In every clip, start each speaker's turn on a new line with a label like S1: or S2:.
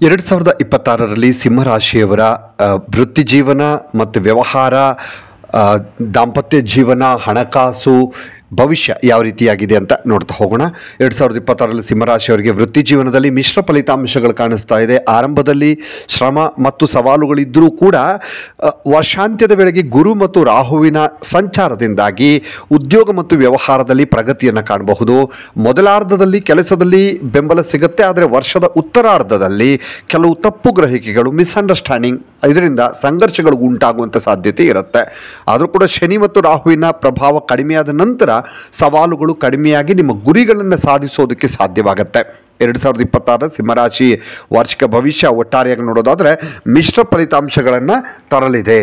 S1: 2026ರಲ್ಲಿ ಸಿಂಹರಾಶಿಯವರ ವೃತ್ತಿ ಜೀವನ ಮತ್ತು ವ್ಯವಹಾರ, ದಾಂಪತ್ಯ ಜೀವನ, ಹಣಕಾಸು, ಭವಿಷ್ಯ ಯಾವ ರೀತಿಯಾಗಿದೆ ಅಂತ ನೋಡ್ತಾ ಹೋಗೋಣ. 2026ರಲ್ಲಿ ಸಿಂಹರಾಶಿಯವರಿಗೆ ವೃತ್ತಿ ಜೀವನದಲ್ಲಿ ಮಿಶ್ರ ಫಲಿತಾಂಶಗಳು ಕಾಣಿಸ್ತಾ ಇದೆ. ಆರಂಭದಲ್ಲಿ ಶ್ರಮ ಮತ್ತು ಸವಾಲುಗಳಿದ್ದರೂ ಕೂಡ ವರ್ಷಾಂತ್ಯದ ವೇಳೆಗೆ ಗುರು ಮತ್ತು ರಾಹುವಿನ ಸಂಚಾರದಿಂದಾಗಿ ಉದ್ಯೋಗ ಮತ್ತು ವ್ಯವಹಾರದಲ್ಲಿ ಪ್ರಗತಿಯನ್ನು ಕಾಣಬಹುದು. ಮೊದಲಾರ್ಧದಲ್ಲಿ ಕೆಲಸದಲ್ಲಿ ಬೆಂಬಲ ಸಿಗುತ್ತೆ, ಆದರೆ ವರ್ಷದ ಉತ್ತರಾರ್ಧದಲ್ಲಿ ಕೆಲವು ತಪ್ಪು ಗ್ರಹಿಕೆಗಳು, ಮಿಸ್ಅಂಡರ್ಸ್ಟ್ಯಾಂಡಿಂಗ್, ಇದರಿಂದ ಸಂಘರ್ಷಗಳು ಉಂಟಾಗುವಂಥ ಸಾಧ್ಯತೆ ಇರುತ್ತೆ. ಆದರೂ ಕೂಡ ಶನಿ ಮತ್ತು ರಾಹುವಿನ ಪ್ರಭಾವ ಕಡಿಮೆಯಾದ ನಂತರ ಸವಾಲುಗಳು ಕಡಿಮೆಯಾಗಿ ನಿಮ್ಮ ಗುರಿಗಳನ್ನು ಸಾಧಿಸೋದಕ್ಕೆ ಸಾಧ್ಯವಾಗುತ್ತೆ. 2026 ಸಿಂಹರಾಶಿ ವಾರ್ಷಿಕ ಭವಿಷ್ಯ ಒಟ್ಟಾರೆಯಾಗಿ ನೋಡೋದಾದರೆ ಮಿಶ್ರ ಫಲಿತಾಂಶಗಳನ್ನು ತರಲಿದೆ.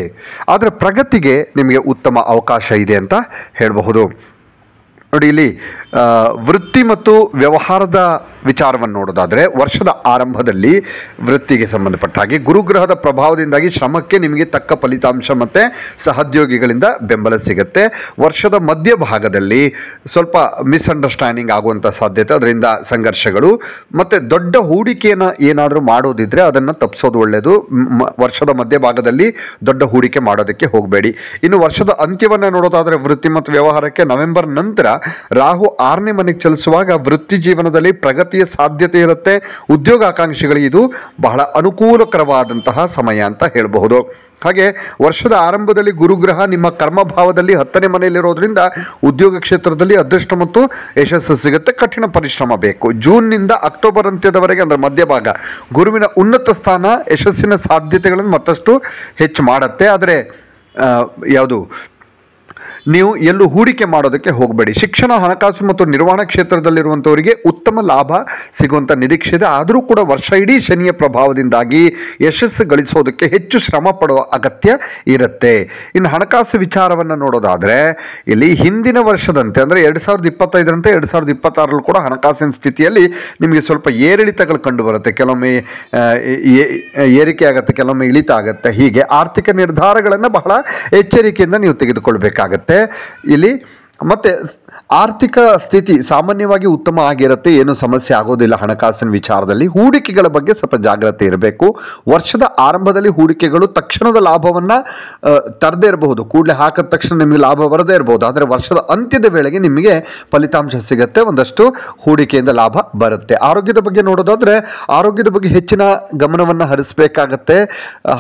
S1: ಆದರೆ ಪ್ರಗತಿಗೆ ನಿಮಗೆ ಉತ್ತಮ ಅವಕಾಶ ಇದೆ ಅಂತ ಹೇಳಬಹುದು. ನೋಡಿ, ಇಲ್ಲಿ ವೃತ್ತಿ ಮತ್ತು ವ್ಯವಹಾರದ ವಿಚಾರವನ್ನು ನೋಡೋದಾದರೆ ವರ್ಷದ ಆರಂಭದಲ್ಲಿ ವೃತ್ತಿಗೆ ಸಂಬಂಧಪಟ್ಟ ಹಾಗೆ ಗುರುಗ್ರಹದ ಪ್ರಭಾವದಿಂದಾಗಿ ಶ್ರಮಕ್ಕೆ ನಿಮಗೆ ತಕ್ಕ ಫಲಿತಾಂಶ ಮತ್ತು ಸಹೋದ್ಯೋಗಿಗಳಿಂದ ಬೆಂಬಲ ಸಿಗುತ್ತೆ. ವರ್ಷದ ಮಧ್ಯಭಾಗದಲ್ಲಿ ಸ್ವಲ್ಪ ಮಿಸ್ಅಂಡರ್ಸ್ಟ್ಯಾಂಡಿಂಗ್ ಆಗುವಂಥ ಸಾಧ್ಯತೆ, ಅದರಿಂದ ಸಂಘರ್ಷಗಳು ಮತ್ತು ದೊಡ್ಡ ಹೂಡಿಕೆಯನ್ನು ಏನಾದರೂ ಮಾಡೋದಿದ್ದರೆ ಅದನ್ನು ತಪ್ಪಿಸೋದು ಒಳ್ಳೆಯದು. ವರ್ಷದ ಮಧ್ಯಭಾಗದಲ್ಲಿ ದೊಡ್ಡ ಹೂಡಿಕೆ ಮಾಡೋದಕ್ಕೆ ಹೋಗಬೇಡಿ. ಇನ್ನು ವರ್ಷದ ಅಂತ್ಯವನ್ನು ನೋಡೋದಾದರೆ ವೃತ್ತಿ ಮತ್ತು ವ್ಯವಹಾರಕ್ಕೆ ನವೆಂಬರ್ ನಂತರ ರಾಹು 6ನೇ ಮನೆಗೆ ಚಲಿಸುವಾಗ ವೃತ್ತಿ ಜೀವನದಲ್ಲಿ ಪ್ರಗತಿಯ ಸಾಧ್ಯತೆ ಇರುತ್ತೆ. ಉದ್ಯೋಗಾಕಾಂಕ್ಷಿಗಳಿಗೆ ಇದು ಬಹಳ ಅನುಕೂಲಕರವಾದಂತಹ ಸಮಯ ಅಂತ ಹೇಳಬಹುದು. ಹಾಗೆ ವರ್ಷದ ಆರಂಭದಲ್ಲಿ ಗುರುಗ್ರಹ ನಿಮ್ಮ ಕರ್ಮಭಾವದಲ್ಲಿ 10ನೇ ಮನೆಯಲ್ಲಿರೋದ್ರಿಂದ ಉದ್ಯೋಗ ಕ್ಷೇತ್ರದಲ್ಲಿ ಅದೃಷ್ಟ ಮತ್ತು ಯಶಸ್ಸು ಸಿಗುತ್ತೆ. ಕಠಿಣ ಪರಿಶ್ರಮ ಬೇಕು. ಜೂನ್ನಿಂದ ಅಕ್ಟೋಬರ್ ಅಂತ್ಯದವರೆಗೆ, ಅಂದರೆ ಮಧ್ಯಭಾಗ, ಗುರುವಿನ ಉನ್ನತ ಸ್ಥಾನ ಯಶಸ್ಸಿನ ಸಾಧ್ಯತೆಗಳನ್ನು ಮತ್ತಷ್ಟು ಹೆಚ್ಚು ಮಾಡುತ್ತೆ. ಆದರೆ ನೀವು ಎಲ್ಲೂ ಹೂಡಿಕೆ ಮಾಡೋದಕ್ಕೆ ಹೋಗಬೇಡಿ. ಶಿಕ್ಷಣ, ಹಣಕಾಸು ಮತ್ತು ನಿರ್ವಹಣಾ ಕ್ಷೇತ್ರದಲ್ಲಿರುವಂಥವರಿಗೆ ಉತ್ತಮ ಲಾಭ ಸಿಗುವಂಥ ನಿರೀಕ್ಷೆ ಇದೆ. ಆದರೂ ಕೂಡ ವರ್ಷ ಇಡೀ ಶನಿಯ ಪ್ರಭಾವದಿಂದಾಗಿ ಯಶಸ್ಸು ಗಳಿಸೋದಕ್ಕೆ ಹೆಚ್ಚು ಶ್ರಮ ಪಡುವ ಅಗತ್ಯ ಇರುತ್ತೆ. ಇನ್ನು ಹಣಕಾಸು ವಿಚಾರವನ್ನು ನೋಡೋದಾದರೆ ಇಲ್ಲಿ ಹಿಂದಿನ ವರ್ಷದಂತೆ, ಅಂದರೆ 2025ರಂತೆ 2026ರಲ್ಲಿ ಕೂಡ ಹಣಕಾಸಿನ ಸ್ಥಿತಿಯಲ್ಲಿ ನಿಮಗೆ ಸ್ವಲ್ಪ ಏರಿಳಿತಗಳು ಕಂಡುಬರುತ್ತೆ. ಕೆಲವೊಮ್ಮೆ ಏರಿಕೆ ಆಗುತ್ತೆ, ಕೆಲವೊಮ್ಮೆ ಇಳಿತ ಆಗುತ್ತೆ. ಹೀಗೆ ಆರ್ಥಿಕ ನಿರ್ಧಾರಗಳನ್ನು ಬಹಳ ಎಚ್ಚರಿಕೆಯಿಂದ ನೀವು ತೆಗೆದುಕೊಳ್ಬೇಕಾಗತ್ತೆ. ಇಲ್ಲಿ ಮತ್ತು ಆರ್ಥಿಕ ಸ್ಥಿತಿ ಸಾಮಾನ್ಯವಾಗಿ ಉತ್ತಮ ಆಗಿರುತ್ತೆ, ಏನು ಸಮಸ್ಯೆ ಆಗೋದಿಲ್ಲ. ಹಣಕಾಸಿನ ವಿಚಾರದಲ್ಲಿ ಹೂಡಿಕೆಗಳ ಬಗ್ಗೆ ಸ್ವಲ್ಪ ಜಾಗ್ರತೆ ಇರಬೇಕು. ವರ್ಷದ ಆರಂಭದಲ್ಲಿ ಹೂಡಿಕೆಗಳು ತಕ್ಷಣದ ಲಾಭವನ್ನು ತರದೇ ಇರಬಹುದು, ಕೂಡಲೇ ಹಾಕಿದ ತಕ್ಷಣ ನಿಮಗೆ ಲಾಭ ಬರದೇ ಇರಬಹುದು. ಆದರೆ ವರ್ಷದ ಅಂತ್ಯದ ವೇಳೆಗೆ ನಿಮಗೆ ಫಲಿತಾಂಶ ಸಿಗುತ್ತೆ, ಒಂದಷ್ಟು ಹೂಡಿಕೆಯಿಂದ ಲಾಭ ಬರುತ್ತೆ. ಆರೋಗ್ಯದ ಬಗ್ಗೆ ನೋಡೋದಾದರೆ ಆರೋಗ್ಯದ ಬಗ್ಗೆ ಹೆಚ್ಚಿನ ಗಮನವನ್ನು ಹರಿಸಬೇಕಾಗತ್ತೆ.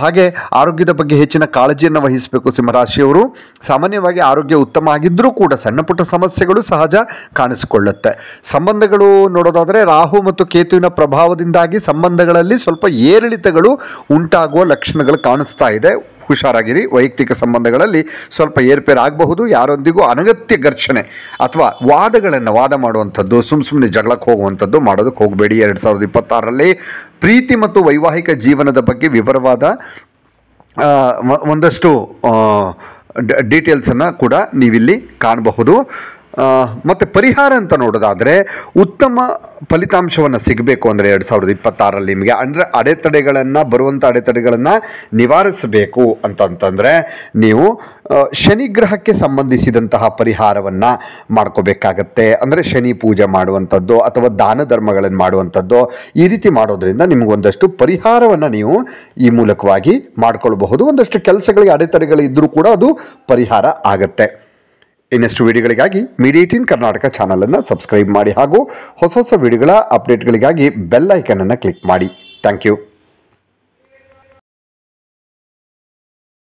S1: ಹಾಗೆ ಆರೋಗ್ಯದ ಬಗ್ಗೆ ಹೆಚ್ಚಿನ ಕಾಳಜಿಯನ್ನು ವಹಿಸಬೇಕು. ಸಿಂಹರಾಶಿಯವರು ಸಾಮಾನ್ಯವಾಗಿ ಆರೋಗ್ಯ ಉತ್ತಮ ಆಗಿದ್ದರೂ ಕೂಡ ಸಣ್ಣ ಪುಟ್ಟ ಸಮಸ್ಯೆಗಳು ಸಹಜ ಕಾಣಿಸಿಕೊಳ್ಳುತ್ತೆ. ಸಂಬಂಧಗಳು ನೋಡೋದಾದರೆ ರಾಹು ಮತ್ತು ಕೇತುವಿನ ಪ್ರಭಾವದಿಂದಾಗಿ ಸಂಬಂಧಗಳಲ್ಲಿ ಸ್ವಲ್ಪ ಏರಿಳಿತಗಳು ಉಂಟಾಗುವ ಲಕ್ಷಣಗಳು ಕಾಣಿಸ್ತಾ ಇದೆ. ಹುಷಾರಾಗಿರಿ. ವೈಯಕ್ತಿಕ ಸಂಬಂಧಗಳಲ್ಲಿ ಸ್ವಲ್ಪ ಏರ್ಪೇರು ಆಗಬಹುದು. ಯಾರೊಂದಿಗೂ ಅನಗತ್ಯ ಘರ್ಷಣೆ ಅಥವಾ ವಾದ ಮಾಡುವಂಥದ್ದು, ಸುಮ್ಮನೆ ಜಗಳಕ್ಕೆ ಹೋಗುವಂಥದ್ದು ಮಾಡೋದಕ್ಕೆ ಹೋಗಬೇಡಿ. 2026ರಲ್ಲಿ ಪ್ರೀತಿ ಮತ್ತು ವೈವಾಹಿಕ ಜೀವನದ ಬಗ್ಗೆ ವಿವರವಾದ ಒಂದಷ್ಟು ಡೀಟೇಲ್ಸನ್ನು ಕೂಡ ನೀವಿಲ್ಲಿ ಕಾಣಬಹುದು. ಮತ್ತು ಪರಿಹಾರ ಅಂತ ನೋಡೋದಾದರೆ ಉತ್ತಮ ಫಲಿತಾಂಶವನ್ನು ಸಿಗಬೇಕು ಅಂದರೆ 2026ರಲ್ಲಿ ನಿಮಗೆ ಬರುವಂಥ ಅಡೆತಡೆಗಳನ್ನು ನಿವಾರಿಸಬೇಕು ಅಂತಂತಂದರೆ ನೀವು ಶನಿಗ್ರಹಕ್ಕೆ ಸಂಬಂಧಿಸಿದಂತಹ ಪರಿಹಾರವನ್ನು ಮಾಡ್ಕೋಬೇಕಾಗತ್ತೆ. ಅಂದರೆ ಶನಿ ಪೂಜೆ ಮಾಡುವಂಥದ್ದು ಅಥವಾ ದಾನ ಧರ್ಮಗಳನ್ನು ಮಾಡುವಂಥದ್ದು, ಈ ರೀತಿ ಮಾಡೋದ್ರಿಂದ ನಿಮಗೊಂದಷ್ಟು ಪರಿಹಾರವನ್ನು ನೀವು ಈ ಮೂಲಕವಾಗಿ ಮಾಡ್ಕೊಳ್ಬಹುದು. ಒಂದಷ್ಟು ಕೆಲಸಗಳಿಗೆ ಅಡೆತಡೆಗಳಿದ್ದರೂ ಕೂಡ ಅದು ಪರಿಹಾರ ಆಗುತ್ತೆ. ಇನ್ನಷ್ಟು ವಿಡಿಯೋಗಳಿಗಾಗಿ ಮೀಡಿಯಾ18 ಕರ್ನಾಟಕ ಚಾನಲನ್ನು ಸಬ್ಸ್ಕ್ರೈಬ್ ಮಾಡಿ ಹಾಗೂ ಹೊಸ ವಿಡಿಯೋಗಳ ಅಪ್ಡೇಟ್ಗಳಿಗಾಗಿ ಬೆಲ್ ಐಕನನ್ನು ಕ್ಲಿಕ್ ಮಾಡಿ. Thank you.